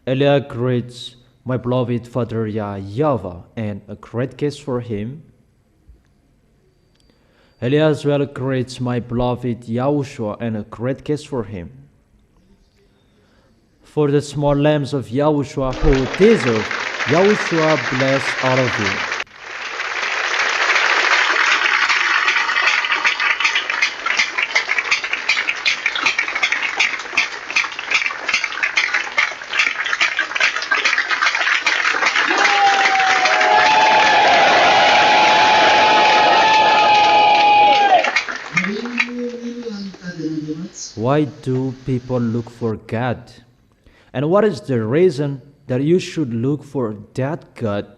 Eliah greets my beloved father YAHVAH, and a great kiss for him. Eliah as well greets my beloved YAHOSHUA, and a great kiss for him. For the small lambs of YAHOSHUA who deserve, YAHOSHUA bless all of you. Why do people look for God? And what is the reason that you should look for that God?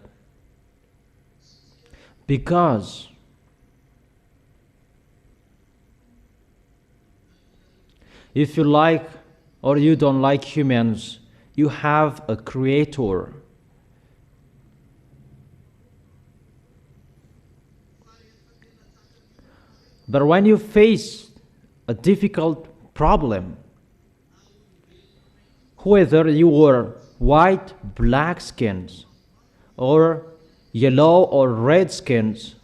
Because if you like or you don't like humans, you have a creator. But when you face a difficult problem, whether you are white, black skins, or yellow or red skins,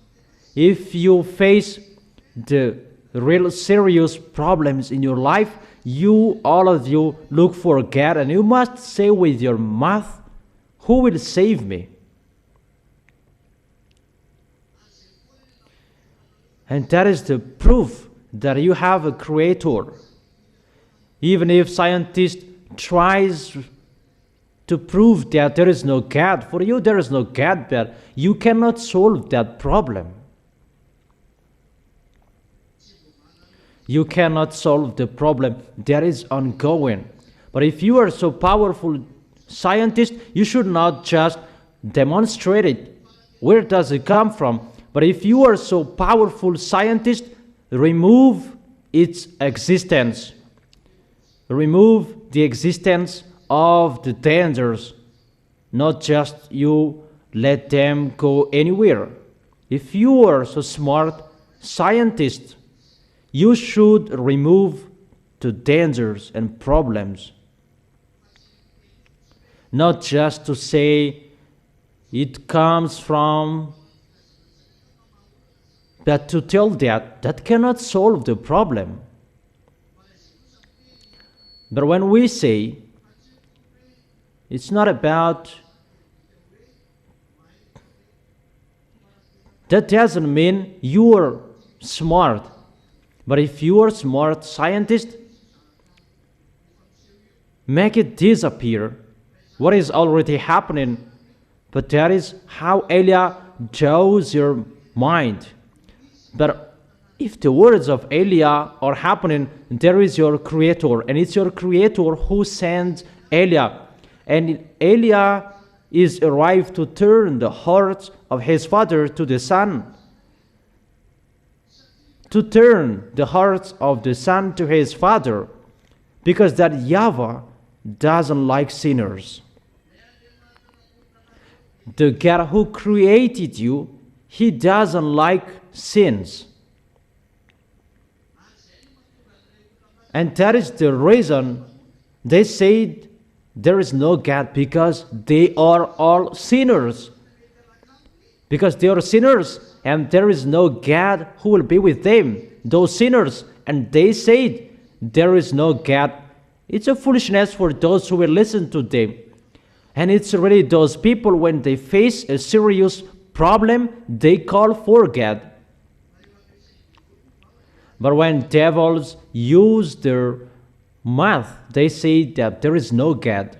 if you face the real serious problems in your life, all of you look for God, and you must say with your mouth, who will save me? And that is the proof that you have a creator. Even if scientists tries to prove that there is no God, for you there is no God, but you cannot solve that problem. You cannot solve the problem that is ongoing. But if you are so powerful scientist, you should not just demonstrate it. Where does it come from? But if you are so powerful scientist, remove its existence. Remove the existence of the dangers, not just you let them go anywhere. If you are so smart scientist, you should remove the dangers and problems. Not just to say it comes from, but to tell that cannot solve the problem. But when we say, it's not about, that doesn't mean you are smart. But if you are smart scientist, make it disappear. What is already happening? But that is how Eliah draws your mind. But if the words of Eliah are happening, there is your creator, and it's your creator who sends Eliah. And Eliah is arrived to turn the hearts of his father to the son. To turn the hearts of the son to his father. Because that YAHVAH doesn't like sinners. The God who created you, he doesn't like sins. And that is the reason they said there is no God, because they are all sinners. Because they are sinners, and there is no God who will be with them, those sinners. And they said there is no God. It's a foolishness for those who will listen to them. And it's really those people, when they face a serious problem, they call for God. But when devils use their mouth, they say that there is no God.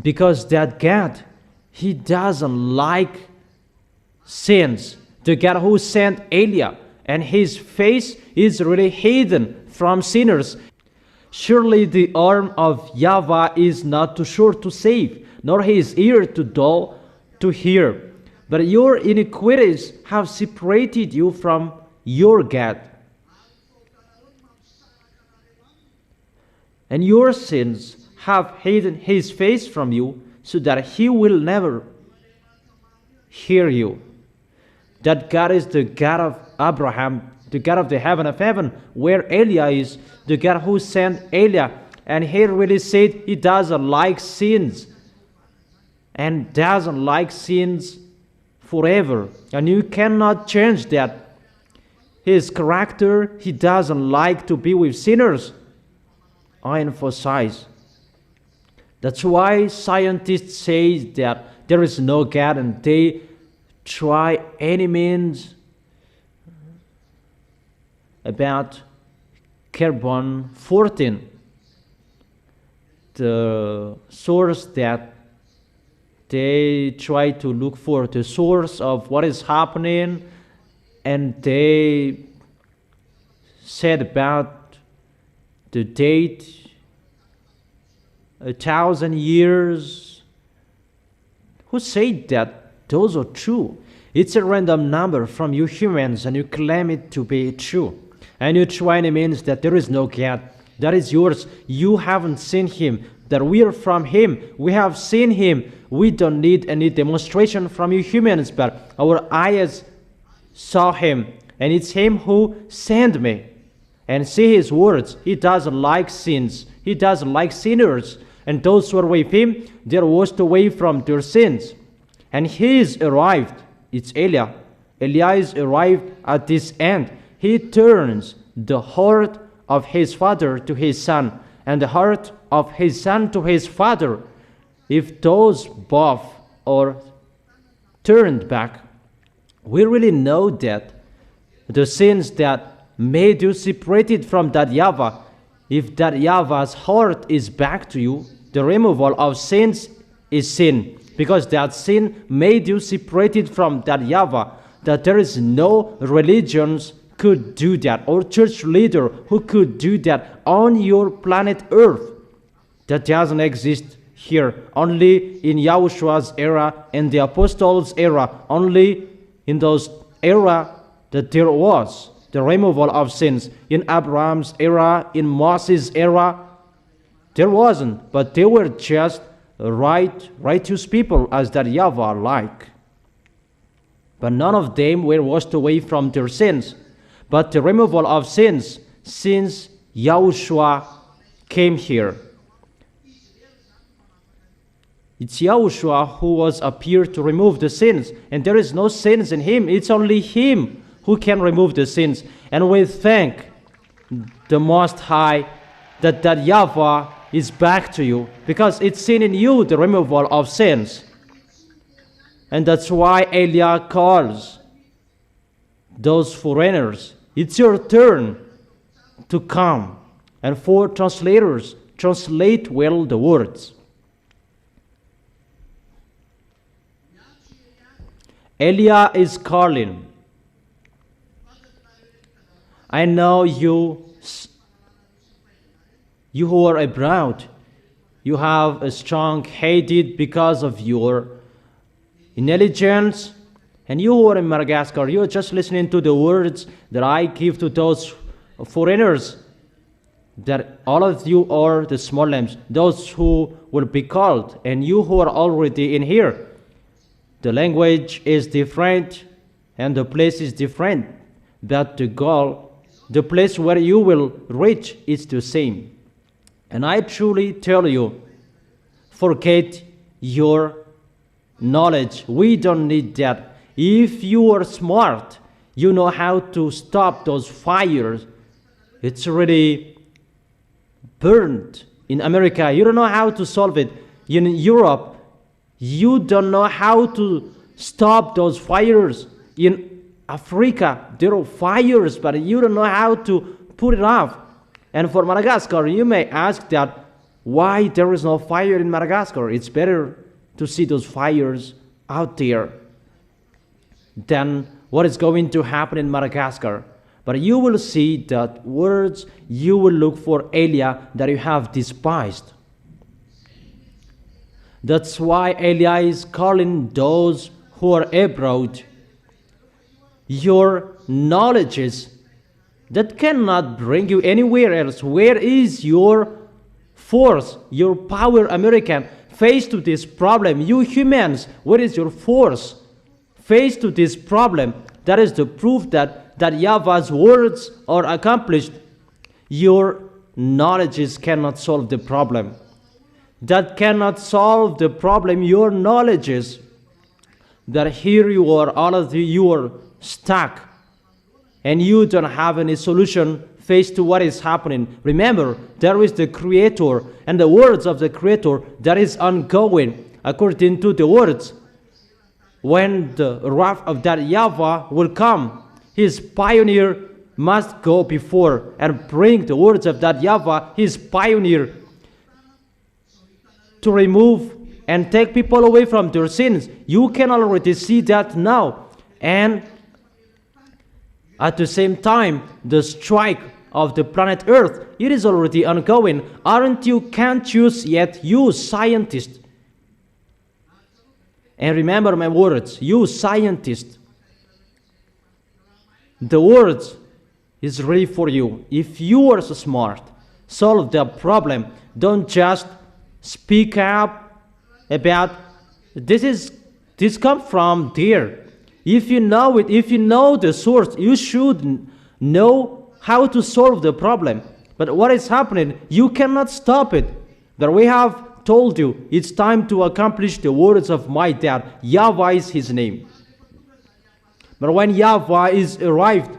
Because that God, he doesn't like sins. The God who sent Eliah, and his face is really hidden from sinners. Surely the arm of YAHVAH is not too short to save, nor his ear too dull to hear. But your iniquities have separated you from your God, and your sins have hidden his face from you, so that he will never hear you. That God is the God of Abraham, the God of the heaven of heaven, where Eliah is, the God who sent Eliah. And he really said he doesn't like sins. And doesn't like sins forever. And you cannot change that. His character, he doesn't like to be with sinners. I emphasize. That's why scientists say that there is no God, and they try any means about carbon-14, the source that they try to look for, the source of what is happening, and they said about the date 1,000 years. Who said that those are true? It's a random number from you humans, and you claim it to be true. And you try any means that there is no God. That is yours. You haven't seen him. That we are from him. We have seen him. We don't need any demonstration from you humans, but our eyes saw him. And it's him who sent me. And see his words. He doesn't like sins. He doesn't like sinners. And those who are with him, they are washed away from their sins. And he is arrived. It's Eliah. Eliah is arrived at this end. He turns the heart of his father to his son, and the heart of his son to his father. If those both are turned back, we really know that the sins that made you separated from that YAHVAH, if that YAHVAH's heart is back to you, the removal of sins is sin, because that sin made you separated from that YAHVAH, that there is no religions could do that, or church leader who could do that on your planet Earth. That doesn't exist here. Only in Yahoshua's era and the apostles' era, only in those era that there was the removal of sins. In Abraham's era, in Moses' era, there wasn't, but they were just righteous people as that YAHVAH like. But none of them were washed away from their sins. But the removal of sins, since Yahushua came here. It's Yahushua who was appeared to remove the sins. And there is no sins in him. It's only him who can remove the sins. And we thank the Most High that YAHVAH is back to you, because it's seen in you the removal of sins. And that's why Eliah calls those foreigners. It's your turn to come. And for translators, translate well the words. Eliah is calling. I know you who are abroad, you have a strong hatred because of your intelligence. And you who are in Madagascar, you are just listening to the words that I give to those foreigners, that all of you are the small lambs, those who will be called, and you who are already in here. The language is different, and the place is different, but the goal, the place where you will reach, is the same. And I truly tell you, forget your knowledge. We don't need that. If you are smart, you know how to stop those fires. It's already burned in America. You don't know how to solve it. In Europe, you don't know how to stop those fires. In Africa, there are fires, but you don't know how to put it off. And for Madagascar, you may ask that why there is no fire in Madagascar. It's better to see those fires out there than what is going to happen in Madagascar. But you will see that words you will look for Eliah that you have despised. That's why Eliah is calling those who are abroad. Your knowledges that cannot bring you anywhere else. Where is your force, your power, American? Face to this problem. You humans, where is your force? Face to this problem. That is the proof that YAHVAH's words are accomplished. Your knowledges cannot solve the problem. That cannot solve the problem. Your knowledges, that here you are, all of you are stuck, and you don't have any solution faced to what is happening. Remember, there is the Creator, and the words of the Creator that is ongoing. According to the words, when the wrath of that YAHVAH will come, his pioneer must go before and bring the words of that YAHVAH, his pioneer, to remove and take people away from their sins. You can already see that now. And at the same time, the strike of the planet Earth, it is already ongoing. Aren't you conscious yet, you scientists? And remember my words, you scientists. The words is ready for you. If you are so smart, solve the problem. Don't just speak up about this comes from there. If you know it, if you know the source, you should know how to solve the problem. But what is happening? You cannot stop it. That we have told you, it's time to accomplish the words of my dad. YAHVAH is his name. But when YAHVAH is arrived,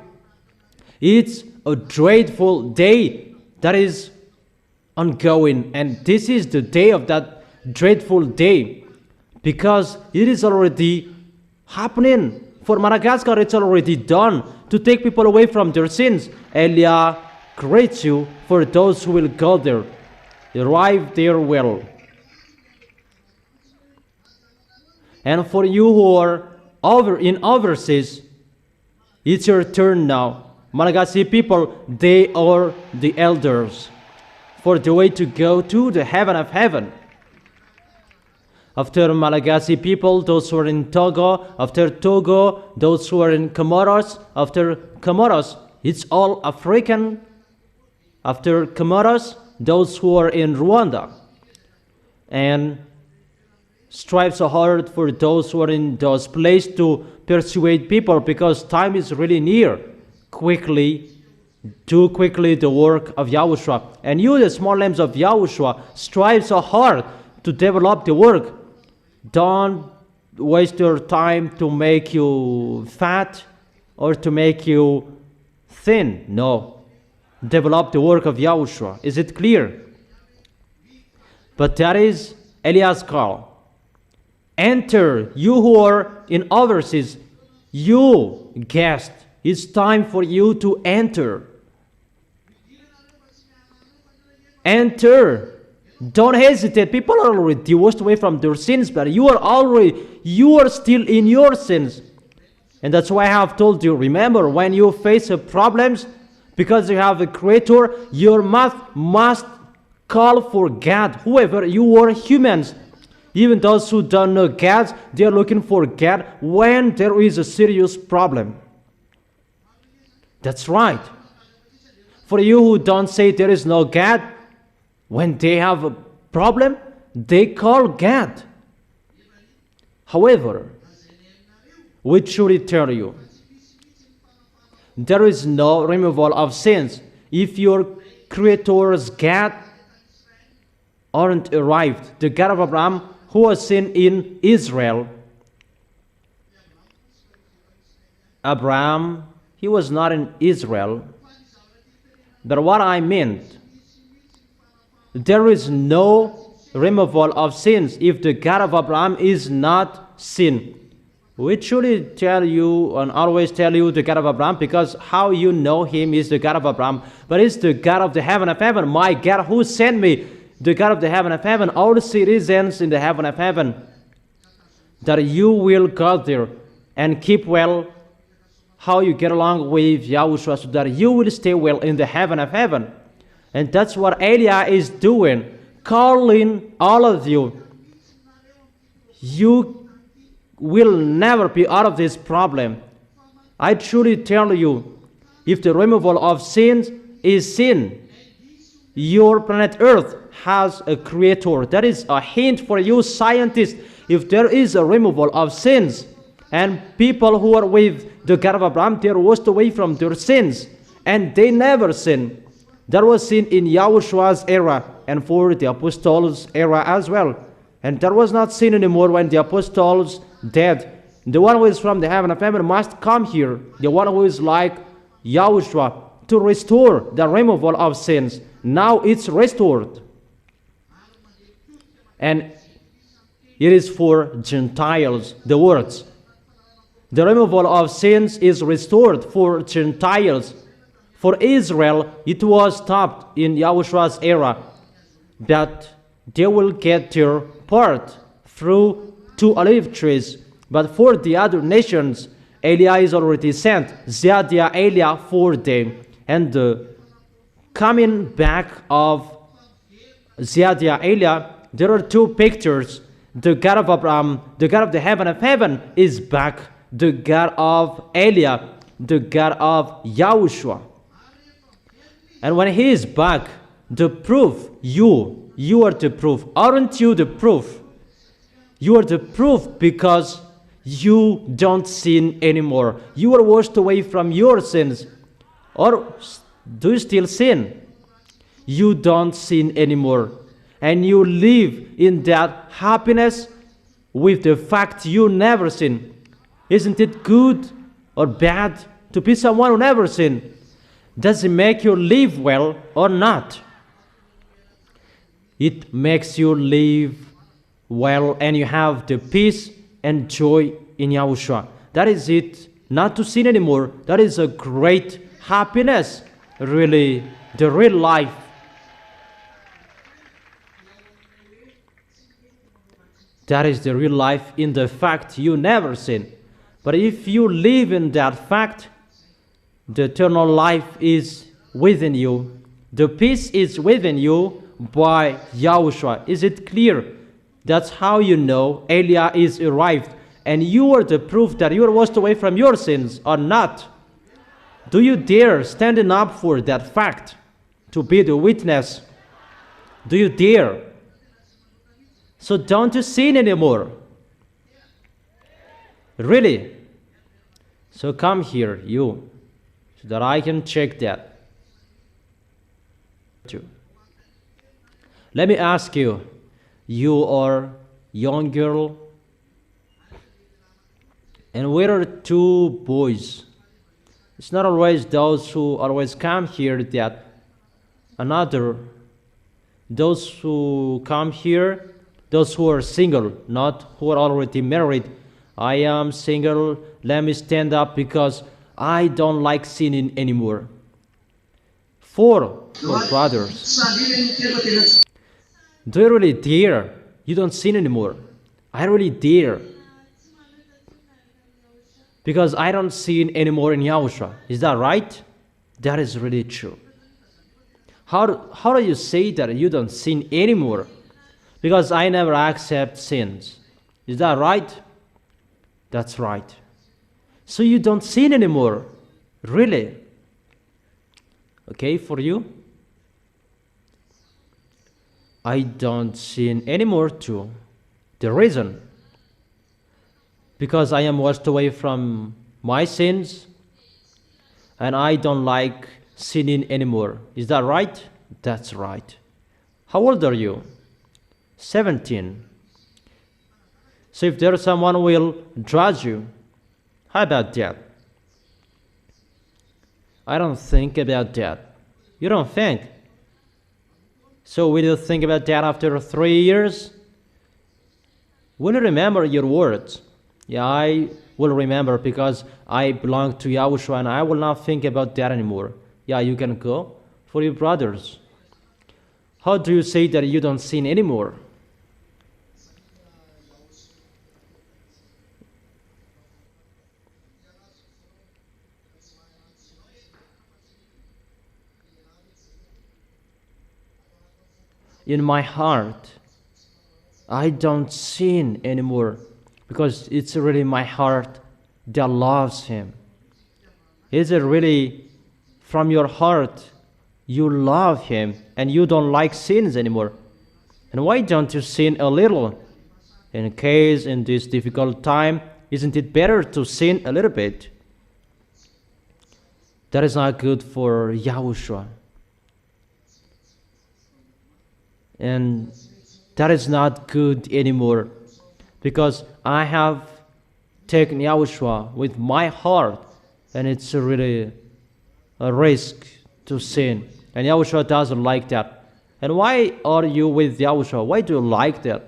it's a dreadful day that is ongoing. And this is the day of that dreadful day, because it is already happening. For Madagascar, it's already done to take people away from their sins. Elia greets you for those who will go there. Arrive there well. And for you who are overseas, it's your turn now. Malagasy people, they are the elders for the way to go to the heaven of heaven. After Malagasy people, those who are in Togo, after Togo, those who are in Comoros, after Comoros, it's all African. After Comoros, those who are in Rwanda. And strive so hard for those who are in those places to persuade people, because time is really near. Do quickly the work of Yahushua. And you, the small lambs of Yahushua, strive so hard to develop the work. Don't waste your time to make you fat or to make you thin. No. Develop the work of Yahushua. Is it clear? But that is Elias' call. Enter, you who are in overseas, you guest. It's time for you to enter. Enter. Don't hesitate. People are already washed away from their sins, but you are still in your sins. And that's why I have told you, remember, when you face problems, because you have a Creator, your mouth must call for God. Whoever you are, humans, even those who don't know God, they are looking for God when there is a serious problem. That's right. For you who don't say there is no God, when they have a problem, they call God. However, we should tell you, there is no removal of sins if your Creator's God aren't arrived. The God of Abraham, who was seen in Israel. Abraham, he was not in Israel. But what I meant, there is no removal of sins if the God of Abraham is not seen. We should tell you and always tell you the God of Abraham, because how you know him is the God of Abraham, but it's the God of the heaven of heaven. My God who sent me, the God of the heaven of heaven, all the citizens in the heaven of heaven, that you will go there and keep well how you get along with Yahushua, so that you will stay well in the heaven of heaven. And that's what Elia is doing, calling all of you. You will never be out of this problem. I truly tell you, if the removal of sins is sin, your planet Earth has a Creator. That is a hint for you scientists. If there is a removal of sins, and people who are with the God of Abraham, they are washed away from their sins, and they never sin, That was seen in Yahoshua's era and for the apostles' era as well. And that was not seen anymore when the apostles died. The one who is from the heaven of heaven must come here. The one who is like Yahushua to restore the removal of sins. Now it's restored. And it is for Gentiles, the words. The removal of sins is restored for Gentiles. For Israel, it was stopped in Yahushua's era. But they will get their part through 2 olive trees. But for the other nations, Eliah is already sent. Zadiah, Eliah for them. And the coming back of Zadiah, Eliah, there are 2 pictures. The God of Abraham, the God of the heaven of heaven is back. The God of Eliah, the God of Yahushua. And when he is back, the proof, you are the proof. Aren't you the proof? You are the proof because you don't sin anymore. You are washed away from your sins. Or do you still sin? You don't sin anymore. And you live in that happiness with the fact you never sin. Isn't it good or bad to be someone who never sin? Does it make you live well or not? It makes you live well and you have the peace and joy in Yahushua. That is it. Not to sin anymore. That is a great happiness. Really, the real life. That is the real life in the fact you never sin. But if you live in that fact, the eternal life is within you. The peace is within you by Yahushua. Is it clear? That's how you know Eliah is arrived. And you are the proof that you are washed away from your sins or not. Do you dare standing up for that fact to be the witness? Do you dare? So don't you sin anymore. Really? So come here, you, so that I can check that. Let me ask you, you are young girl, and where are 2 boys? It's not always those who always come here that another, those who come here, those who are single, not who are already married. I am single, let me stand up because I don't like sinning anymore. 4 brothers. Do you really dare? You don't sin anymore. I really dare. Because I don't sin anymore in Yahushua. Is that right? That is really true. How do you say that you don't sin anymore? Because I never accept sins. Is that right? That's right. So you don't sin anymore. Really? Okay, for you? I don't sin anymore too. The reason? Because I am washed away from my sins and I don't like sinning anymore. Is that right? That's right. How old are you? 17. So if there is someone who will judge you, how about that? I don't think about that. You don't think? So will you think about that after 3 years? Will you remember your words? Yeah, I will remember because I belong to Yahushua and I will not think about that anymore. Yeah, you can go for your brothers. How do you say that you don't sin anymore? In my heart, I don't sin anymore because it's really my heart that loves Him. Is it really from your heart you love Him and you don't like sins anymore? And why don't you sin a little? In case in this difficult time, isn't it better to sin a little bit? That is not good for Yahushua. And that is not good anymore, because I have taken Yahushua with my heart, and it's really a risk to sin. And Yahushua doesn't like that. And why are you with Yahushua? Why do you like that?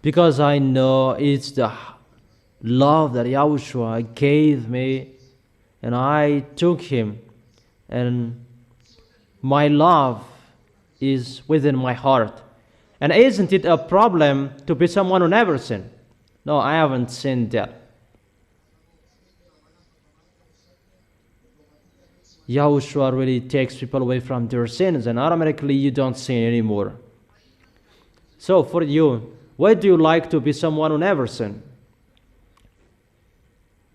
Because I know it's the love that Yahushua gave me, and I took him, and my love is within my heart. And isn't it a problem to be someone who never sinned? No, I haven't sinned yet. Yahushua really takes people away from their sins, and automatically you don't sin anymore. So for you, why do you like to be someone who never sinned?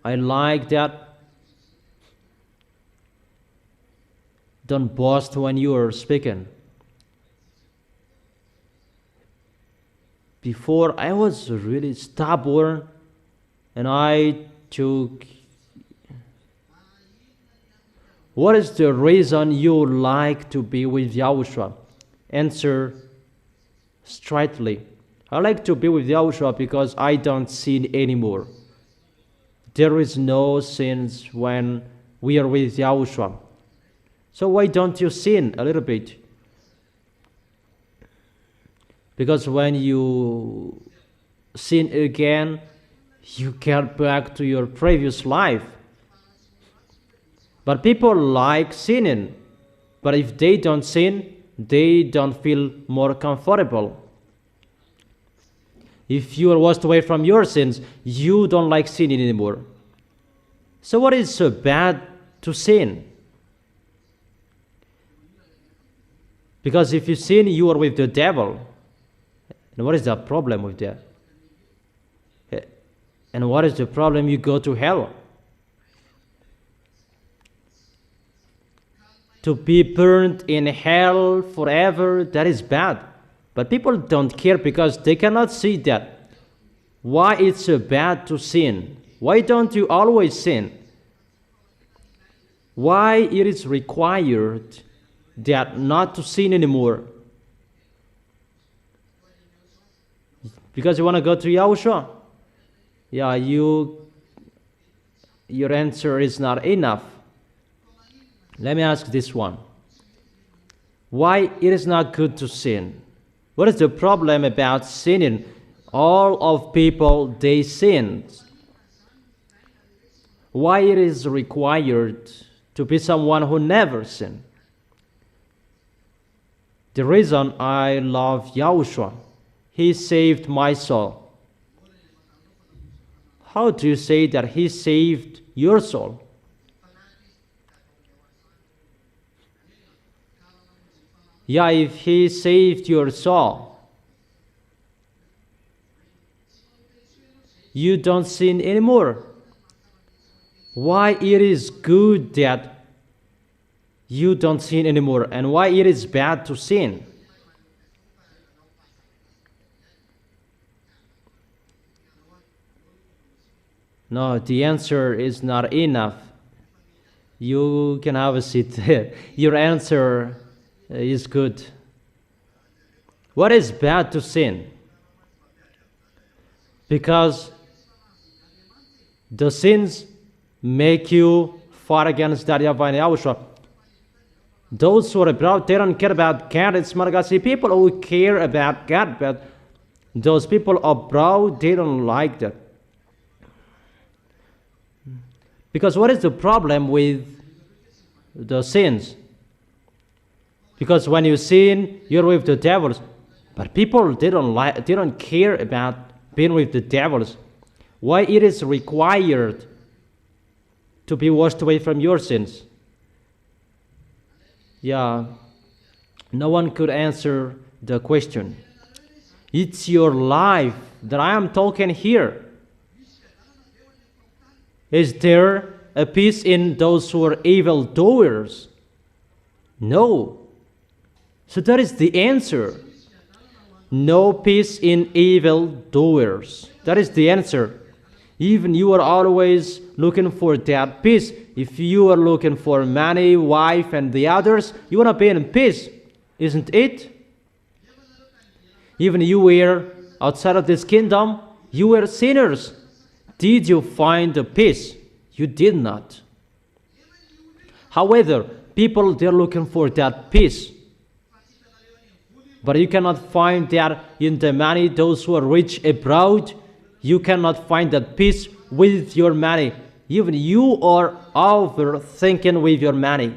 I like that. Don't boast when you are speaking. Before, I was really stubborn, and I took... What is the reason you like to be with Yahushua? Answer straightly. I like to be with Yahushua because I don't sin anymore. There is no sins when we are with Yahushua. So why don't you sin a little bit? Because when you sin again, you get back to your previous life. But people like sinning. But if they don't sin, they don't feel more comfortable. If you are washed away from your sins, you don't like sinning anymore. So what is so bad to sin? Because if you sin, you are with the devil. And what is the problem with that? And what is the problem? You go to hell. To be burned in hell forever, that is bad. But people don't care because they cannot see that. Why it's so bad to sin? Why don't you always sin? Why it is required that not to sin anymore? Because you want to go to Yahushua? Yeah, your answer is not enough. Let me ask this one. Why it is not good to sin? What is the problem about sinning? All of people, they sin. Why it is required to be someone who never sinned? The reason I love Yahushua, he saved my soul. How do you say that he saved your soul? Yeah, if he saved your soul, you don't sin anymore. Why it is good that you don't sin anymore, and why it is bad to sin? No, the answer is not enough. You can have a seat. Your answer is good. What is bad to sin? Because the sins make you fight against that YAHVAH and YAHOSHUA. Those who are abroad, they don't care about God. It's Malagasy people who care about God, but those people abroad, they don't like that. Because what is the problem with the sins? Because when you sin, you're with the devils. But people, they don't care about being with the devils. Why it is required to be washed away from your sins? Yeah, no one could answer the question. It's your life that I am talking here. Is there a peace in those who are evildoers? No. So that is the answer. No peace in evildoers. That is the answer. Even you are always looking for that peace. If you are looking for money, wife, and the others, you want to be in peace. isn't it? Even you were outside of this kingdom, you were sinners. Did you find the peace? You did not. However, people, they're looking for that peace. But you cannot find that in the money. Those who are rich abroad, you cannot find that peace with your money. Even you are overthinking with your money.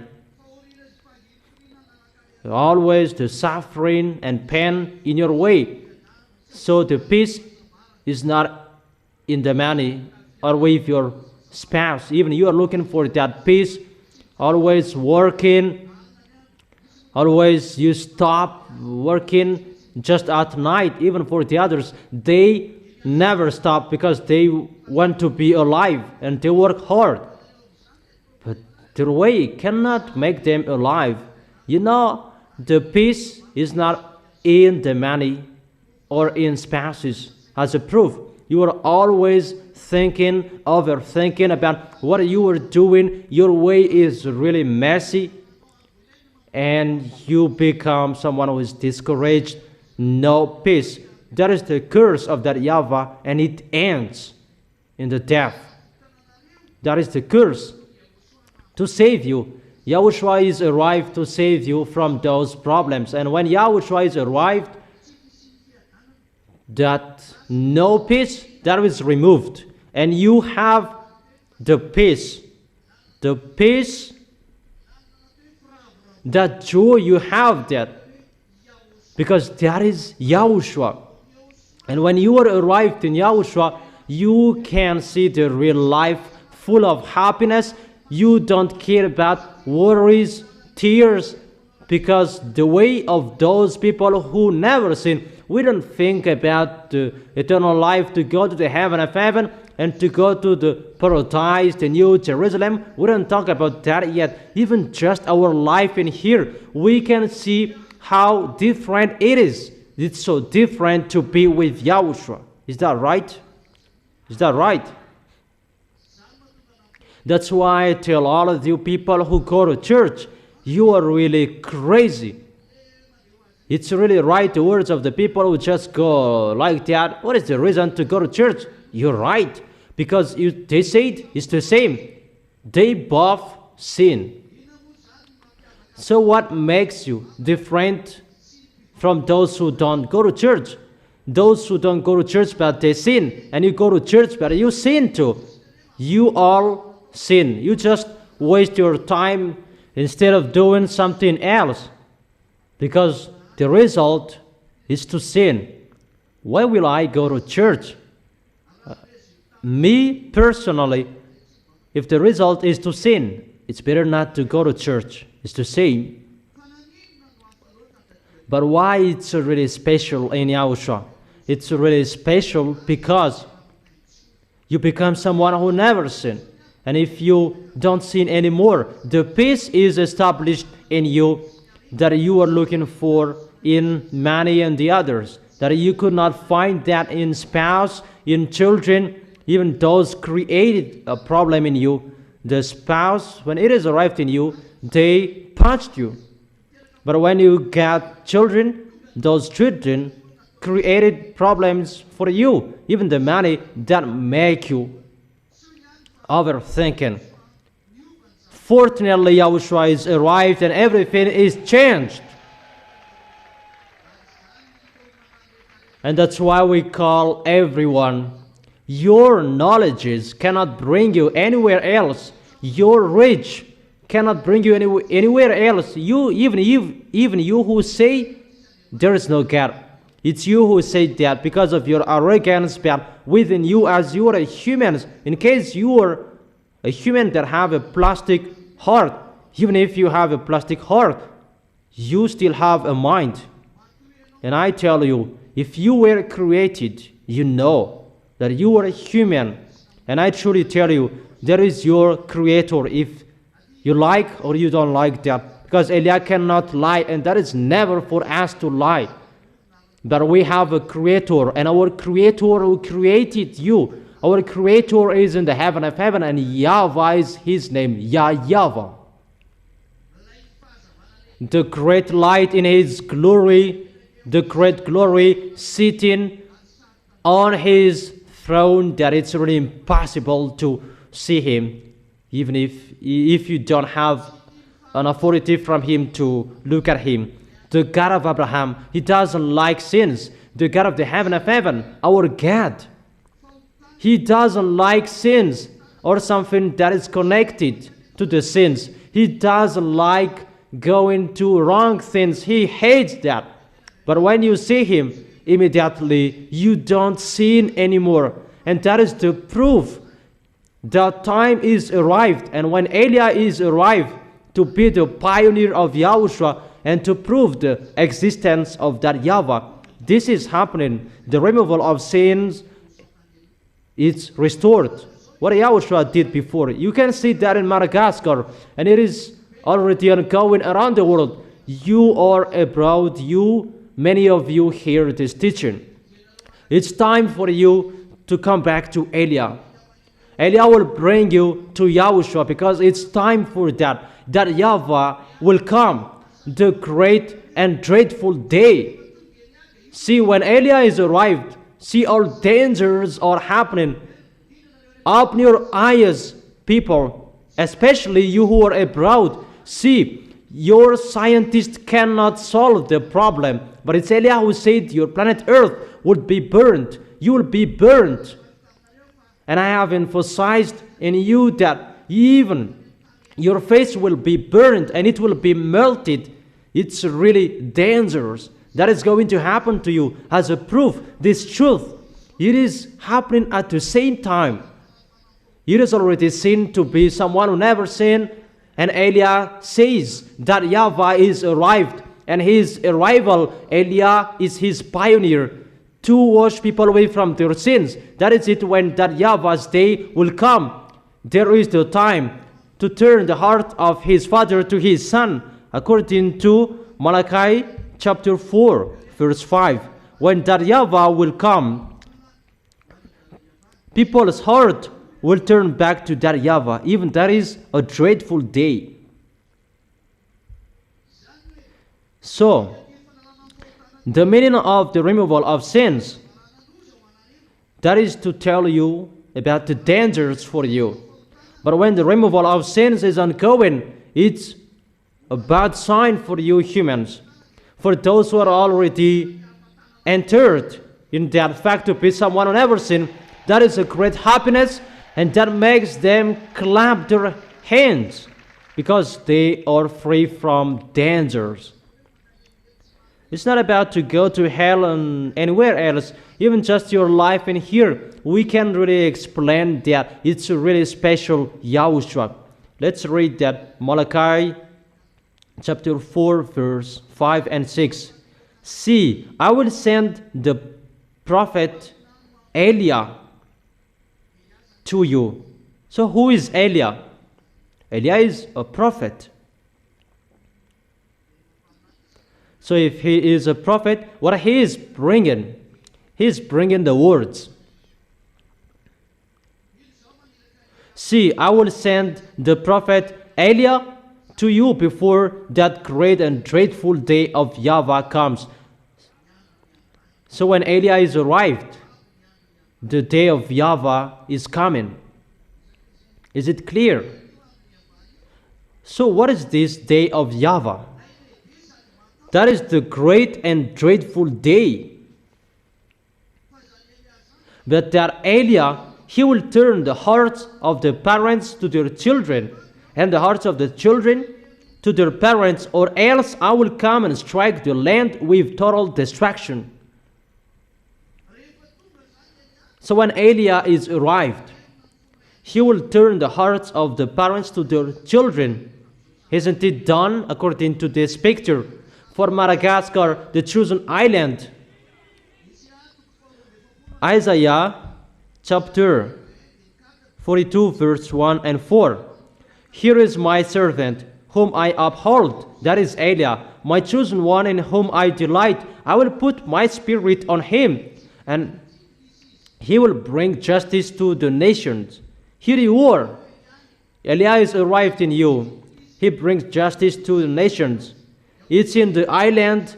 Always the suffering and pain in your way. So the peace is not in the money or with your spouse. Even you are looking for that peace, always working, always you stop working just at night. Even for the others, they never stop because they want to be alive and they work hard. But their way cannot make them alive. You know, the peace is not in the money or in spouses. As a proof, you are always thinking, overthinking about what you are doing. Your way is really messy, and you become someone who is discouraged, no peace. That is the curse of that YAHVAH, and it ends in the death. That is the curse to save you. YAHOSHUA is arrived to save you from those problems. And when YAHOSHUA is arrived, that no peace, that is removed. And you have the peace. The peace, that joy, you have that. Because that is YAHOSHUA. And when you are arrived in YAHOSHUA, you can see the real life full of happiness. You don't care about worries, tears, because the way of those people who never sin, we don't think about the eternal life, to go to the heaven of heaven and to go to the paradise, the new Jerusalem. We don't talk about that yet. Even just our life in here, we can see how different it is. It's so different to be with YAHOSHUA. Is that right? Is that right? That's why I tell all of you people who go to church, you are really crazy. It's really right, the words of the people who just go like that. What is the reason to go to church? You're right. Because they say it's the same. They both sin. So what makes you different from those who don't go to church? Those who don't go to church but they sin, and you go to church but you sin too. You all sin. You just waste your time instead of doing something else, because the result is to sin. Why will I go to church? Me personally, if the result is to sin, it's better not to go to church. It's the same. But why it's really special in YAHOSHUA? It's really special because you become someone who never sinned. And if you don't sin anymore, the peace is established in you that you are looking for in money and the others, that you could not find that in spouse, in children. Even those created a problem in you. The spouse, when it is arrived in you, they punched you. But when you got children, those children created problems for you. Even the money that make you overthinking. Fortunately, YAHOSHUA is arrived and everything is changed. And that's why we call everyone, your knowledges cannot bring you anywhere else. Your rich cannot bring you anywhere else. Even you who say there is no God. It's you who say that because of your arrogance, but within you, as you are a human, in case you are a human that have a plastic heart, even if you have a plastic heart, you still have a mind. And I tell you, if you were created, you know that you are a human. And I truly tell you, there is your creator, if you like or you don't like that. Because Eliah cannot lie, and that is never for us to lie. But we have a creator, and our creator who created you, our creator is in the heaven of heaven, and YAHVAH is his name, YAHVAH. the great light in his glory, the great glory sitting on his throne, that it's really impossible to see him, even if you don't have an authority from him to look at him. The God of Abraham, he doesn't like sins. The God of the heaven of heaven, our God, he doesn't like sins or something that is connected to the sins. He doesn't like going to wrong things. He hates that. But when you see him, immediately you don't sin anymore. And that is the proof that time is arrived. And when Eliah is arrived to be the pioneer of Yahushua and to prove the existence of that YAHVAH, this is happening. The removal of sins is restored. What Yahushua did before. You can see that in Madagascar, and it is already ongoing around the world. You are abroad, many of you hear this teaching. It's time for you to come back to Eliah. Eliah will bring you to Yahushua because it's time for that YAHVAH will come, the great and dreadful day. See, when Eliah is arrived, see all dangers are happening. Open your eyes, people, especially you who are abroad. See, your scientists cannot solve the problem, but it's Eliah who said your planet Earth would be burned. You will be burned. And I have emphasized in you that even your face will be burned and it will be melted. It's really dangerous. That is going to happen to you as a proof. This truth, it is happening at the same time. It is already seen to be someone who never sinned. And Eliah says that YAHVAH is arrived. And his arrival, Eliah is his pioneer to wash people away from their sins. That is it, when that YAHVAH's day will come. There is the time to turn the heart of his father to his son, according to Malachi chapter 4, verse 5. When that YAHVAH will come, people's heart will turn back to that YAHVAH. Even that is a dreadful day. So, the meaning of the removal of sins, that is to tell you about the dangers for you. But when the removal of sins is ongoing, it's a bad sign for you humans. For those who are already entered in that fact to be someone who never sinned, that is a great happiness, and that makes them clap their hands because they are free from dangers. It's not about to go to hell and anywhere else, even just your life in here. We can really explain that it's a really special Yahushua. Let's read that, Malachi chapter 4, verse 5 and 6. See, I will send the prophet Eliah to you. So who is Eliah? Eliah is a prophet. So if he is a prophet, what he is bringing the words. See, I will send the prophet Eliah to you before that great and dreadful day of YAHVAH comes. So when Eliah is arrived, the day of YAHVAH is coming. Is it clear? So what is this day of YAHVAH? That is the great and dreadful day. But that Eliah, he will turn the hearts of the parents to their children, and the hearts of the children to their parents, or else I will come and strike the land with total destruction. So when Eliah is arrived, he will turn the hearts of the parents to their children. Isn't it done according to this picture? For Madagascar, the chosen island. Isaiah chapter 42, verse 1 and 4. Here is my servant, whom I uphold, that is Eliah, my chosen one in whom I delight. I will put my spirit on him, and he will bring justice to the nations. Here you are. Eliah is arrived in you. He brings justice to the nations. It's in the island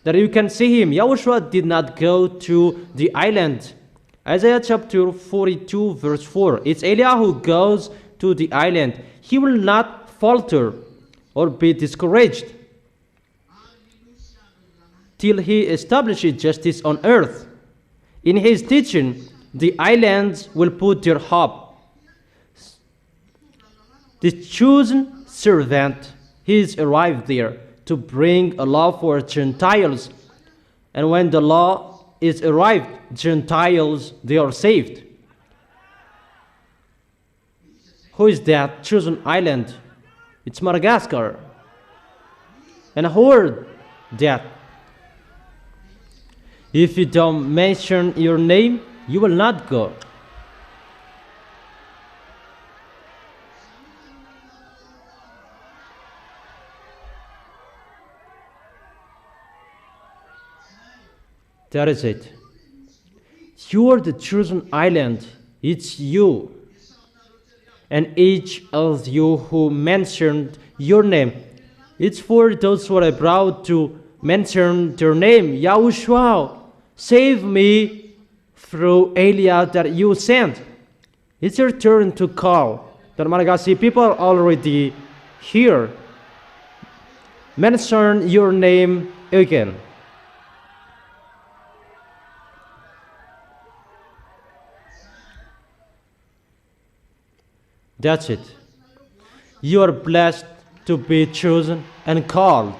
that you can see him. Yahushua did not go to the island. Isaiah chapter 42 verse 4. It's Eliah who goes to the island. He will not falter or be discouraged till he establishes justice on earth. In his teaching, the islands will put their hope. The chosen servant, he is arrived there to bring a law for Gentiles. And when the law is arrived, Gentiles, they are saved. Who is that chosen island? It's Madagascar. And who are that? If you don't mention your name, you will not go. That is it. You are the chosen island. It's you. And each of you who mentioned your name, it's for those who are proud to mention their name. Yahushua, save me through Eliah that you sent. It's your turn to call. The Malagasy people are already here. Mention your name again. That's it. You are blessed to be chosen and called.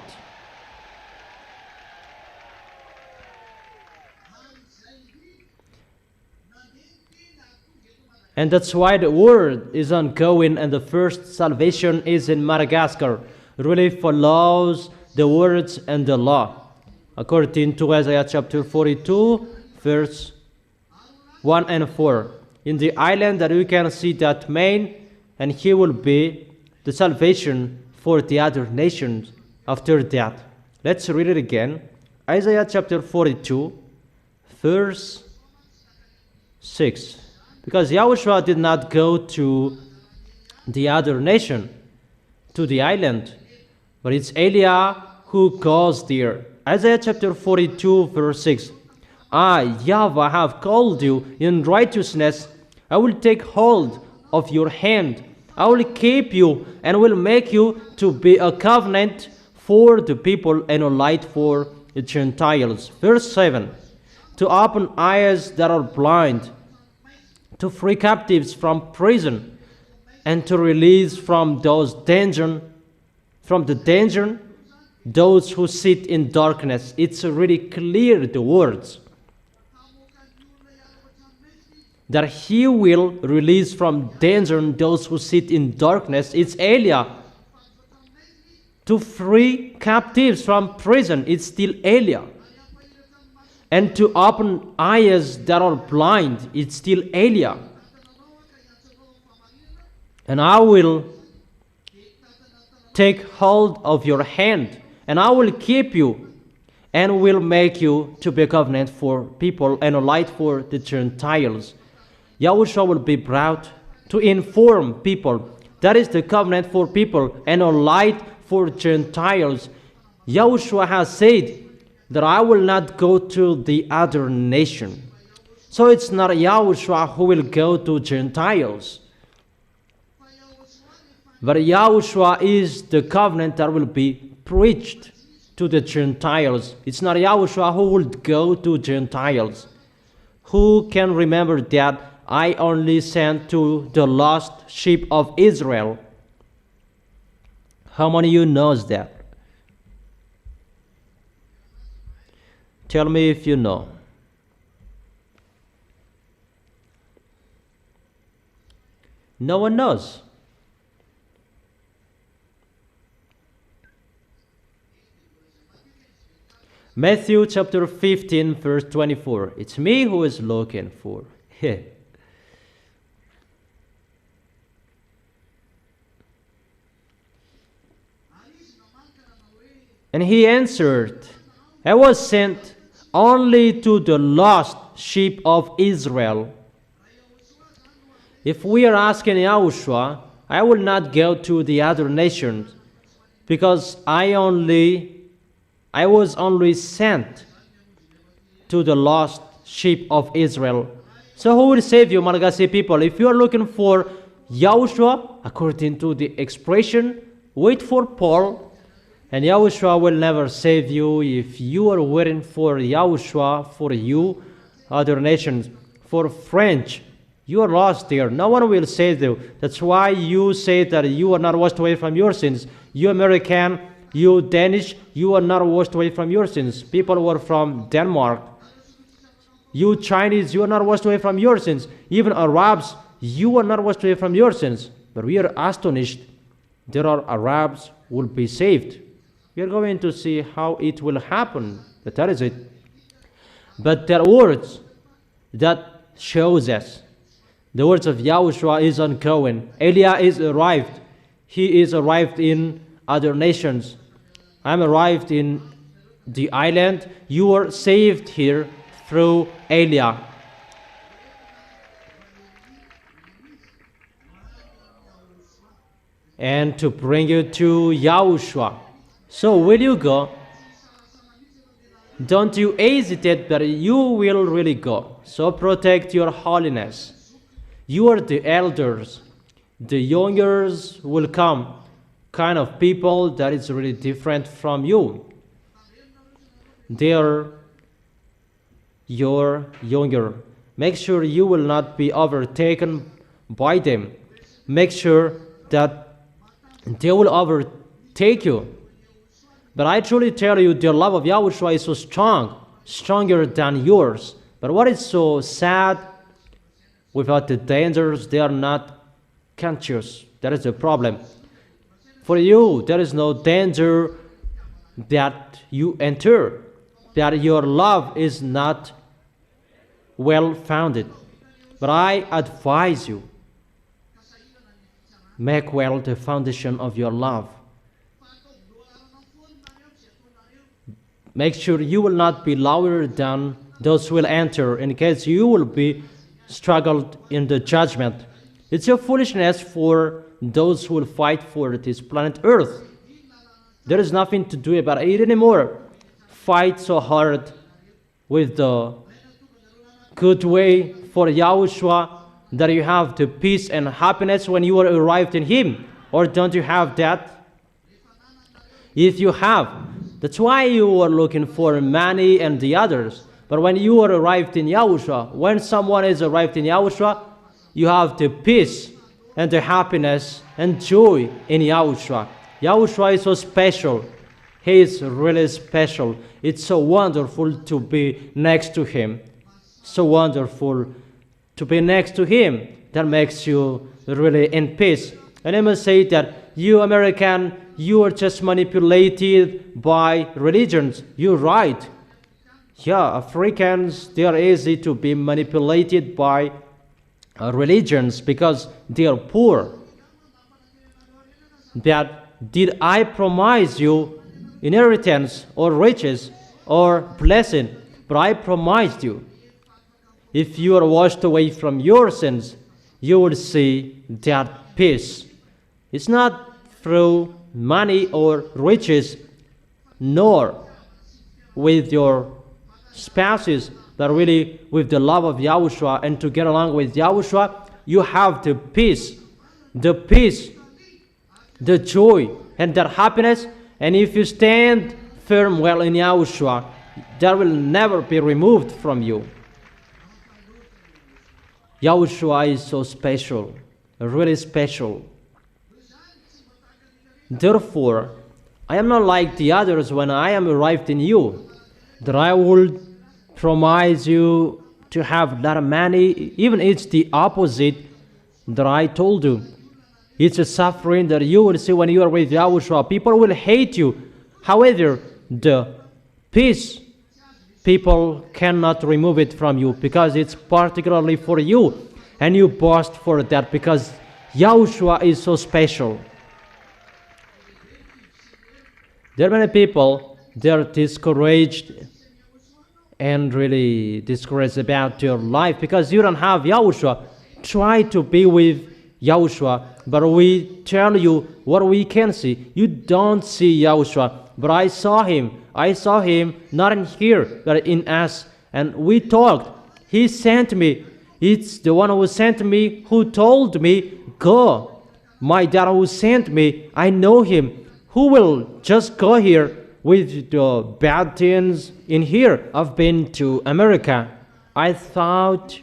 And that's why the word is ongoing, and the first salvation is in Madagascar. It really follows the words and the law. According to Isaiah chapter 42, verse 1 and 4. In the island that we can see that man, and he will be the salvation for the other nations after that. Let's read it again. Isaiah chapter 42, verse 6. Because Yahushua did not go to the other nation, to the island, but it's Eliah who goes there. Isaiah chapter 42, verse 6. I, YAHVAH, have called you in righteousness. I will take hold of your hand. I will keep you and will make you to be a covenant for the people and a light for the Gentiles. Verse 7. To open eyes that are blind, to free captives from prison, and to release from the danger those who sit in darkness. It's really clear, the words, that he will release from danger those who sit in darkness. It's Eliah. To free captives from prison, it's still Eliah. And to open eyes that are blind, it's still Eliah. And I will take hold of your hand, and I will keep you, and will make you to be a covenant for people and a light for the Gentiles. Yahushua will be proud to inform people. That is the covenant for people and a light for Gentiles. Yahushua has said that I will not go to the other nation. So it's not Yahushua who will go to Gentiles. But Yahushua is the covenant that will be preached to the Gentiles. It's not Yahushua who will go to Gentiles. Who can remember that I only sent to the lost sheep of Israel? How many of you knows that? Tell me if you know. No one knows. Matthew chapter 15, verse 24. It's me who is looking for. And he answered, I was sent only to the lost sheep of Israel. If we are asking Yahushua, I will not go to the other nations, because I was only sent to the lost sheep of Israel. So who will save you, Malagasy people? If you are looking for Yahushua, according to the expression, wait for Paul, and Yahushua will never save you. If you are waiting for Yahushua, for you, other nations, for French, you are lost there. No one will save you. That's why you say that you are not washed away from your sins. You American, you Danish, you are not washed away from your sins. People who are from Denmark, you Chinese, you are not washed away from your sins. Even Arabs, you are not washed away from your sins. But we are astonished. There are Arabs who will be saved. We are going to see how it will happen. That is it. But there are words that shows us. The words of Yahushua is ongoing. Elia is arrived. He is arrived in other nations. I am arrived in the island. You are saved here through Elia. And to bring you to Yahushua. So will you go? Don't you hesitate, but you will really go. So protect your holiness. You are the elders. The youngers will come. Kind of people that is really different from you. They are your younger. Make sure you will not be overtaken by them. Make sure that they will overtake you. But I truly tell you, the love of Yahushua is so strong, stronger than yours. But what is so sad, without the dangers, they are not conscious. That is the problem. For you, there is no danger that you enter, that your love is not well-founded. But I advise you, make well the foundation of your love. Make sure you will not be lower than those who will enter, in case you will be struggled in the judgment. It's your foolishness for those who will fight for this planet Earth. There is nothing to do about it anymore. Fight so hard with the good way for Yahushua that you have the peace and happiness when you are arrived in Him. Or don't you have that? If you have, that's why you are looking for money and the others. But when you are arrived in Yahushua, when someone is arrived in Yahushua, you have the peace and the happiness and joy in Yahushua. Yahushua is so special. He is really special. It's so wonderful to be next to Him. So wonderful to be next to Him. That makes you really in peace. And I must say that you American, you are just manipulated by religions. You're right. Yeah, Africans, they are easy to be manipulated by religions because they are poor. But did I promise you inheritance or riches or blessing? But I promised you, if you are washed away from your sins, you will see that peace. It's not through money or riches, nor with your spouses, but really with the love of Yahushua, and to get along with Yahushua, you have the peace, the joy, and that happiness. And if you stand firm well in Yahushua, that will never be removed from you. Yahushua is so special, really special. Therefore, I am not like the others when I am arrived in you, that I will promise you to have a lot of money. Even it's the opposite that I told you. It's a suffering that you will see when you are with Yahushua. People will hate you. However, the peace, people cannot remove it from you because it's particularly for you. And you boast for that because Yahushua is so special. There are many people, they are discouraged and really discouraged about your life because you don't have Yahushua. Try to be with Yahushua, but we tell you what we can see. You don't see Yahushua, but I saw him. I saw him not in here, but in us. And we talked. He sent me. It's the one who sent me who told me, go. My dad who sent me, I know him. Who will just go here with the bad things in here? I've been to America. I thought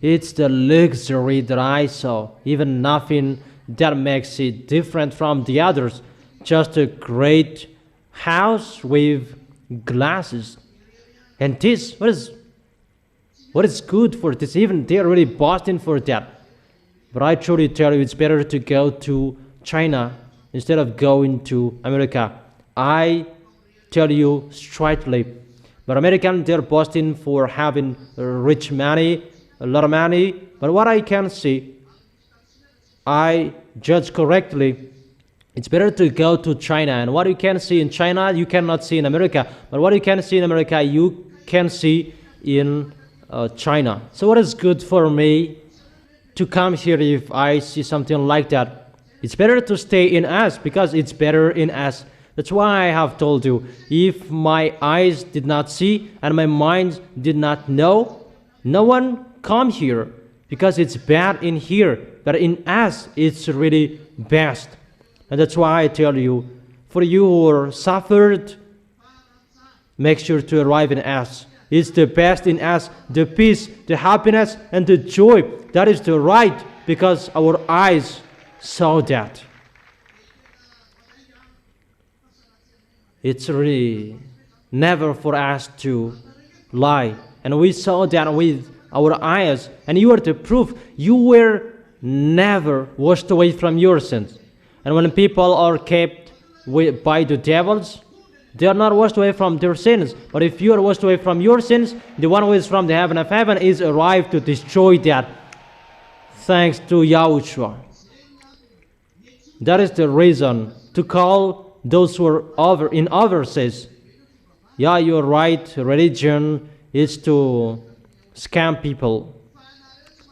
it's the luxury that I saw. Even nothing that makes it different from the others. Just a great house with glasses. And this, what is good for this? Even they're really boasting for that. But I truly tell you, it's better to go to China instead of going to America. I tell you straightly. But Americans, they're boasting for having rich money, a lot of money. But what I can see, I judge correctly. It's better to go to China. And what you can see in China, you cannot see in America. But what you can see in America, you can see in China. So what is good for me to come here if I see something like that? It's better to stay in us because it's better in us. That's why I have told you, if my eyes did not see and my mind did not know, no one come here because it's bad in here. But in us, it's really best. And that's why I tell you, for you who are suffered, make sure to arrive in us. It's the best in us, the peace, the happiness, and the joy. That is the right, because our eyes saw that. It's really never for us to lie. And we saw that with our eyes. And you are the proof. You were never washed away from your sins. And when people are kept by the devils, they are not washed away from their sins. But if you are washed away from your sins, the one who is from the heaven of heaven is arrived to destroy that. Thanks to Yahushua. That is the reason to call those who are in overseas. Yeah, you're right. Religion is to scam people.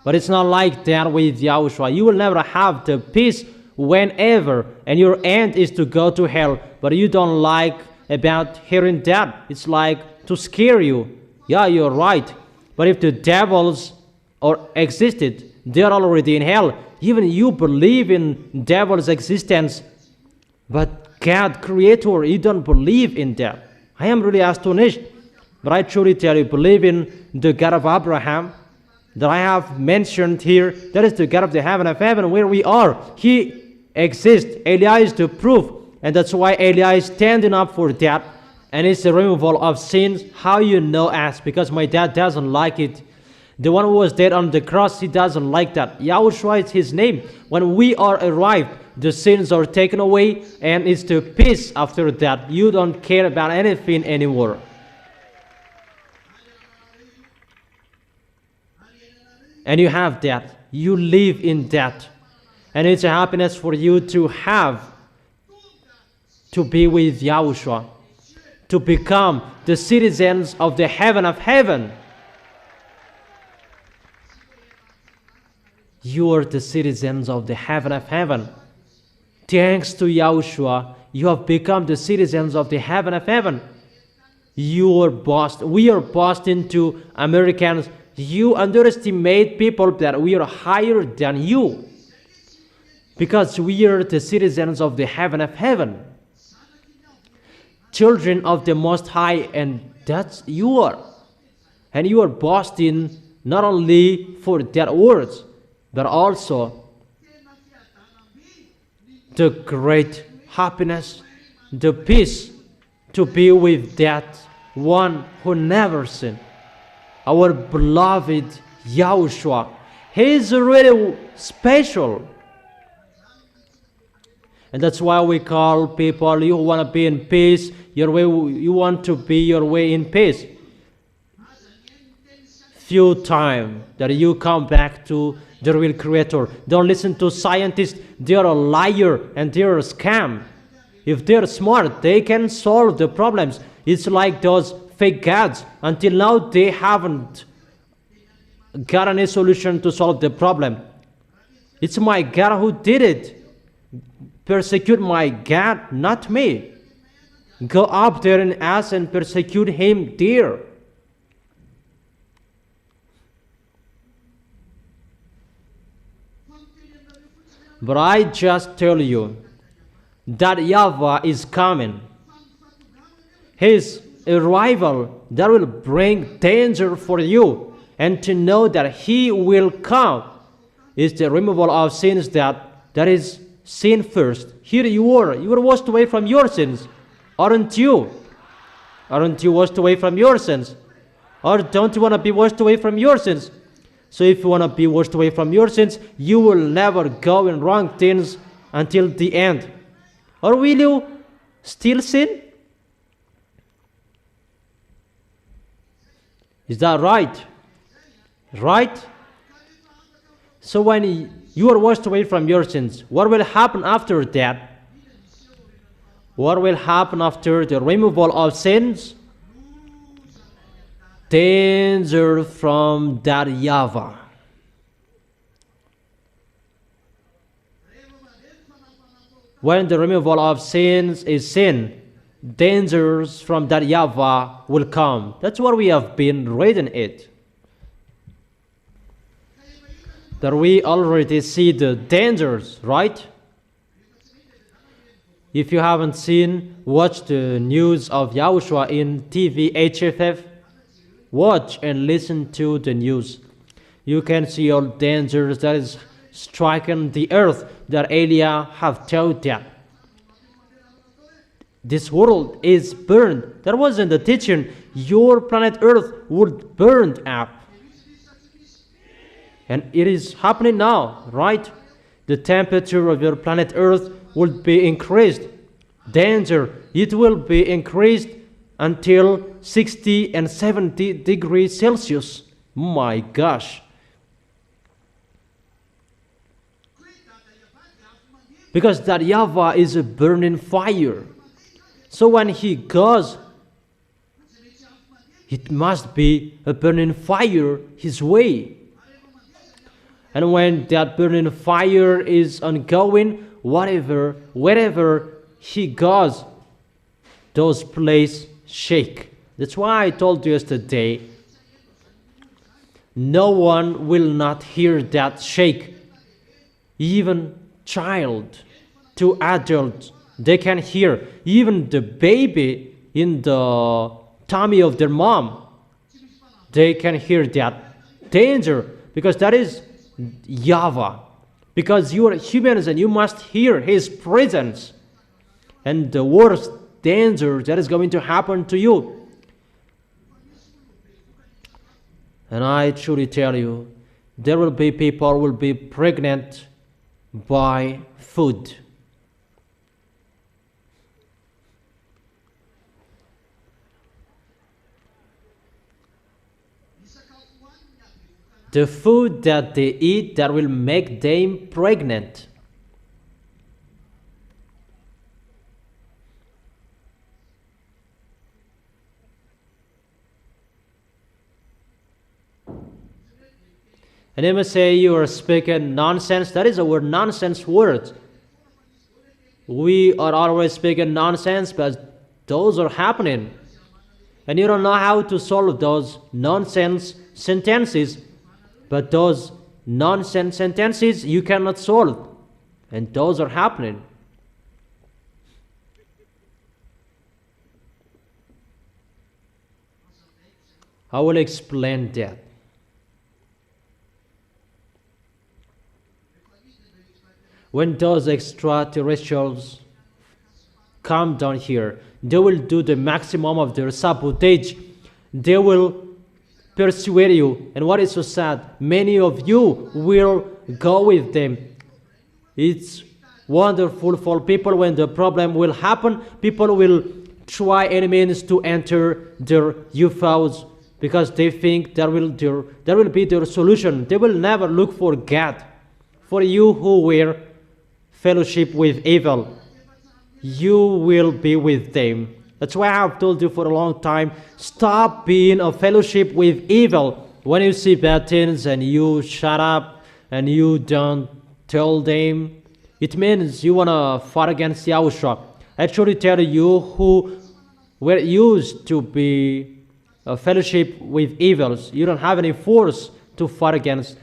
But it's not like that with Yahushua. You will never have the peace whenever. And your end is to go to hell. But you don't like about hearing that. It's like to scare you. Yeah, you're right. But if the devils existed, they're already in hell. Even you believe in devil's existence, but God, Creator, you don't believe in that. I am really astonished. But I truly tell you, believe in the God of Abraham that I have mentioned here. That is the God of the heaven of heaven where we are. He exists. Eli is the proof. And that's why Eli is standing up for that. And it's the removal of sins. How you know us? Because my dad doesn't like it. The one who was dead on the cross, he doesn't like that. Yahushua is his name. When we are arrived, the sins are taken away. And it's the peace after that. You don't care about anything anymore. And you have that. You live in that. And it's a happiness for you to have, to be with Yahushua, to become the citizens of the heaven of heaven. You are the citizens of the heaven of heaven. Thanks to Yahushua, you have become the citizens of the heaven of heaven. You are bossed. We are bossed into Americans. You underestimate people that we are higher than you. Because we are the citizens of the heaven of heaven. Children of the Most High, and that's you are. And you are boasting not only for that words, but also the great happiness, the peace to be with that one who never sinned. Our beloved Yahushua. He is really special. And that's why we call people, you want to be in peace, your way, you want to be your way in peace. Few time that you come back to the real Creator. Don't listen to scientists. They are a liar and they are a scam. If they're smart, they can solve the problems. It's like those fake gods. Until now, they haven't got any solution to solve the problem. It's my God who did it. Persecute my God, not me. Go up there and ask and persecute him there. But I just tell you that YAHVAH is coming. His arrival that will bring danger for you, and to know that he will come is the removal of sins that is sin first. Here you were washed away from your sins, aren't you? Aren't you washed away from your sins? Or don't you want to be washed away from your sins? So if you want to be washed away from your sins, you will never go in wrong things until the end. Or will you still sin? Is that right? Right? So when you are washed away from your sins, what will happen after that? What will happen after the removal of sins? Danger from that YAHVAH. When the removal of sins is sin, dangers from that YAHVAH will come. That's what we have been reading it. That we already see the dangers, right? If you haven't seen, watch the news of YAHOSHUA in TV HFF. Watch and listen to the news. You can see all dangers that is striking the earth that Elia have told that. This world is burned. That wasn't the teaching. Your planet Earth would burn up. And it is happening now, right? The temperature of your planet Earth will be increased. Danger, it will be increased until 60 and 70 degrees Celsius. My gosh. Because that YAHVAH is a burning fire. So when he goes, it must be a burning fire his way. And when that burning fire is ongoing, wherever he goes, those places shake. That's why I told you yesterday, no one will not hear that shake. Even child to adult, they can hear. Even the baby in the tummy of their mom, they can hear that danger, because that is YAHVAH. Because you are humans and you must hear his presence. And the worst danger that is going to happen to you. And I truly tell you, there will be people who will be pregnant by food. The food that they eat that will make them pregnant. And they may say you are speaking nonsense. That is our nonsense word. We are always speaking nonsense, but those are happening. And you don't know how to solve those nonsense sentences. But those nonsense sentences you cannot solve. And those are happening. I will explain that. When those extraterrestrials come down here, they will do the maximum of their sabotage. They will persuade you. And what is so sad, many of you will go with them. It's wonderful for people when the problem will happen. People will try any means to enter their UFOs because they think that will be their solution. They will never look for God. For you who were fellowship with evil, you will be with them. That's why I have told you for a long time, stop being a fellowship with evil. When you see bad things and you shut up and you don't tell them. It means you want to fight against Yahushua. Actually tell you who were used to be a fellowship with evils. You don't have any force to fight against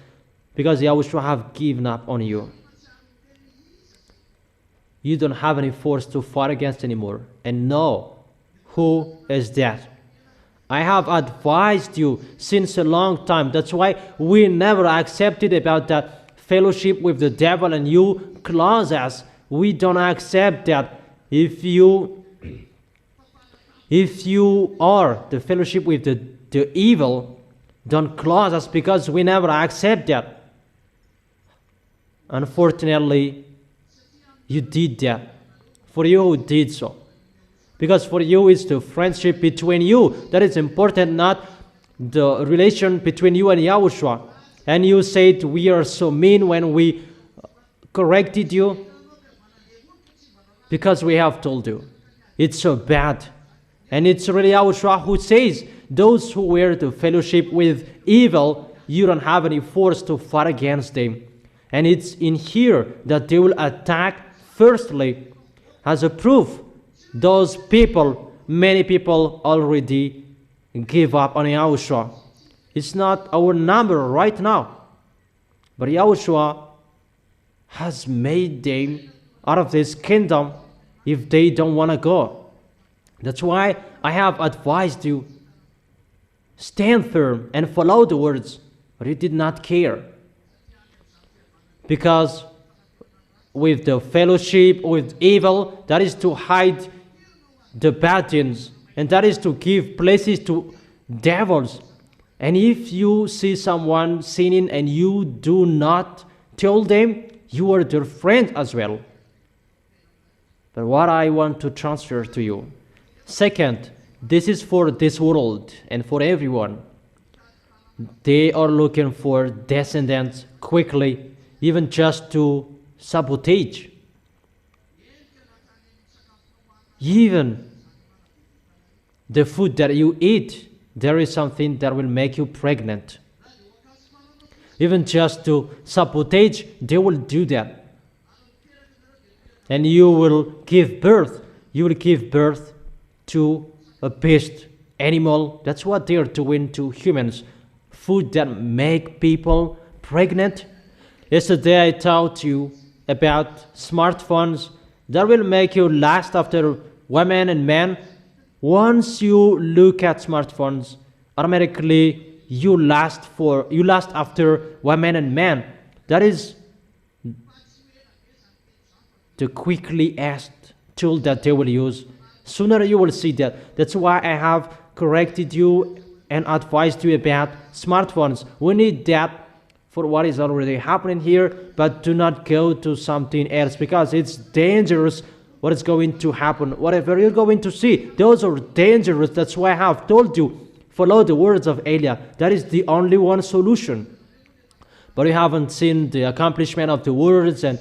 because Yahushua have given up on you. You don't have any force to fight against anymore. And know who is that. I have advised you since a long time. That's why we never accepted about that fellowship with the devil and you close us. We don't accept that. If you are the fellowship with the evil, don't close us because we never accept that. Unfortunately, you did that. For you who did so. Because for you it's the friendship between you that is important, not the relation between you and Yahushua. And you said we are so mean when we corrected you. Because we have told you. It's so bad. And it's really Yahushua who says, those who wear the fellowship with evil, you don't have any force to fight against them. And it's in here that they will attack firstly. As a proof, those people, many people already give up on Yahushua. It's not our number right now. But Yahushua has made them out of this kingdom if they don't want to go. That's why I have advised you, stand firm and follow the words, but you did not care. Because with the fellowship with evil, that is to hide the bad things, and that is to give places to devils. And if you see someone sinning and you do not tell them, you are their friend as well. But what I want to transfer to you. Second, this is for this world and for everyone. They are looking for descendants quickly, even just to sabotage. Even the food that you eat, there is something that will make you pregnant. Even just to sabotage, they will do that. And you will give birth. You will give birth to a beast, animal. That's what they are doing to humans. Food that make people pregnant. Yesterday I taught you about smartphones that will make you lust after women and men. Once you look at smartphones, automatically you lust after women and men. That is the quickly asked tool that they will use. Sooner you will see that. That's why I have corrected you and advised you about smartphones. We need that for what is already happening here, but do not go to something else because it's dangerous what is going to happen. Whatever you're going to see, those are dangerous. That's why I have told you, follow the words of Elia. That is the only one solution. But you haven't seen the accomplishment of the words and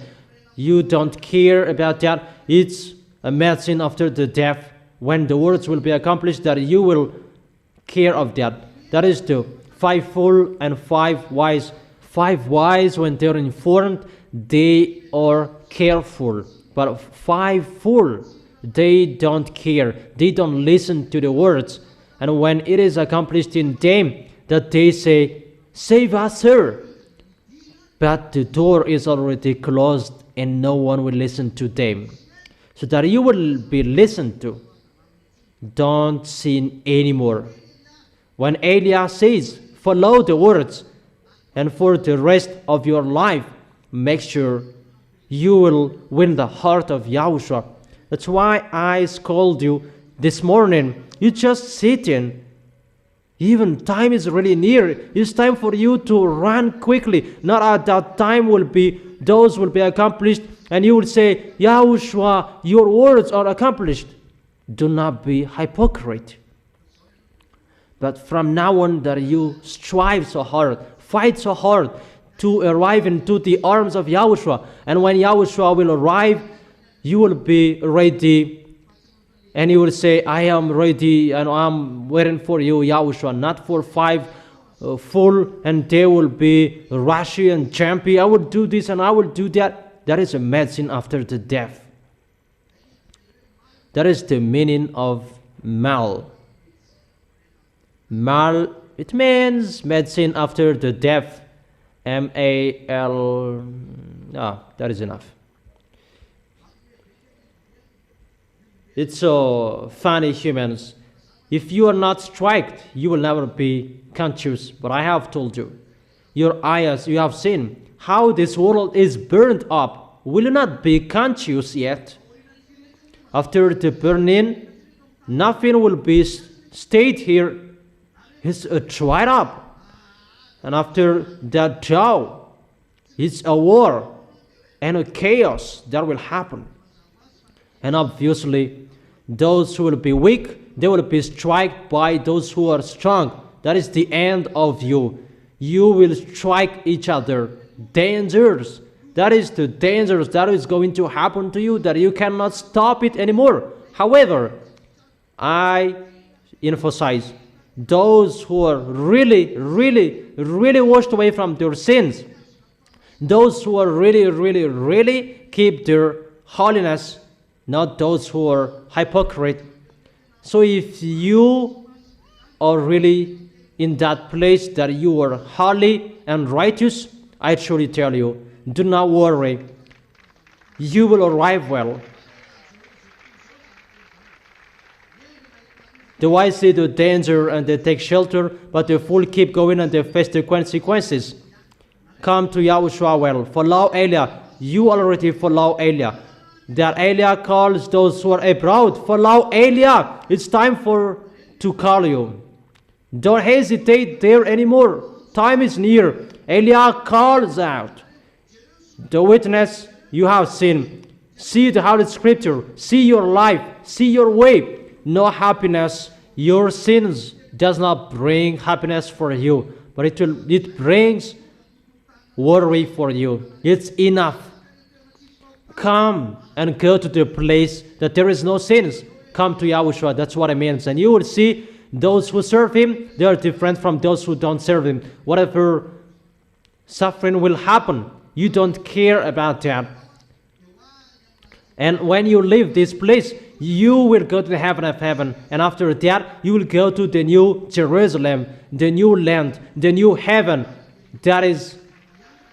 you don't care about that. It's a medicine after the death when the words will be accomplished that you will care of that. That is the 5 fool and 5 wise. 5 wise, when they're informed, they are careful. But 5 fool, they don't care. They don't listen to the words. And when it is accomplished in them, that they say, save us, sir. But the door is already closed and no one will listen to them. So that you will be listened to. Don't sin anymore. When Elia says, follow the words, and for the rest of your life, make sure you will win the heart of Yahushua. That's why I scold you this morning. You just sit in. Even time is really near. It's time for you to run quickly. Not at that time those will be accomplished, and you will say, Yahushua, your words are accomplished. Do not be hypocrite. But from now on that you strive so hard, fight so hard to arrive into the arms of Yahushua. And when Yahushua will arrive, you will be ready. And you will say, I am ready and I'm waiting for you, Yahushua. Not for 5 full, and they will be rushy and jumpy. I will do this and I will do that. That is a medicine after the death. That is the meaning of mal. Mal, it means medicine after the death. M-A-L. That is enough. It's so funny, humans. If you are not struck, you will never be conscious. But I have told you, your eyes, you have seen how this world is burned up. Will you not be conscious yet? After the burning, nothing will be stayed here. It's dried up. And after that drought, it's a war and a chaos that will happen. And obviously, those who will be weak, they will be struck by those who are strong. That is the end of you. You will strike each other. Dangers. That is the dangers that is going to happen to you, that you cannot stop it anymore. However, I emphasize, those who are really washed away from their sins, those who are really keep their holiness, not those who are hypocrite. So if you are really in that place that you are holy and righteous, I truly tell you, do not worry. You will arrive well. The wise see the danger and they take shelter, but the fool keep going and they face the consequences. Come to Yahushua well. Follow Elia. You already follow Elia. That Elia calls those who are abroad. Follow Elia. It's time to call you. Don't hesitate there anymore. Time is near. Elia calls out. The witness you have seen. See the Holy Scripture. See your life. See your way. No happiness. Your sins does not bring happiness for you, but it brings worry for you. It's enough. Come and go to the place that there is no sins. Come to Yahushua. That's what it means. And you will see those who serve Him, they are different from those who don't serve Him. Whatever suffering will happen, you don't care about that. And when you leave this place, you will go to the heaven of heaven. And after that, you will go to the new Jerusalem, the new land, the new heaven. That is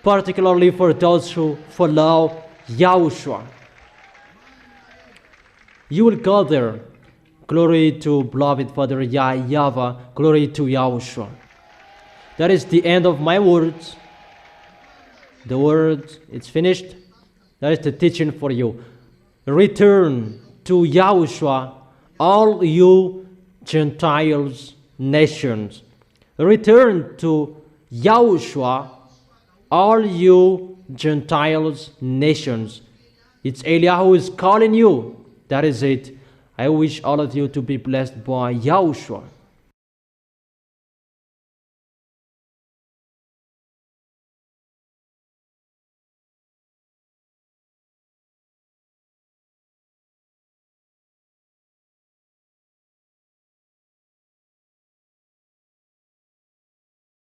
particularly for those who follow Yahushua. You will go there. Glory to beloved Father YAHVAH. Glory to Yahushua. That is the end of my words. The word, it's finished. That is the teaching for you. Return to Yahushua, all you Gentiles, nations. Return to Yahushua, all you Gentiles, nations. It's Elia who is calling you. That is it. I wish all of you to be blessed by Yahushua.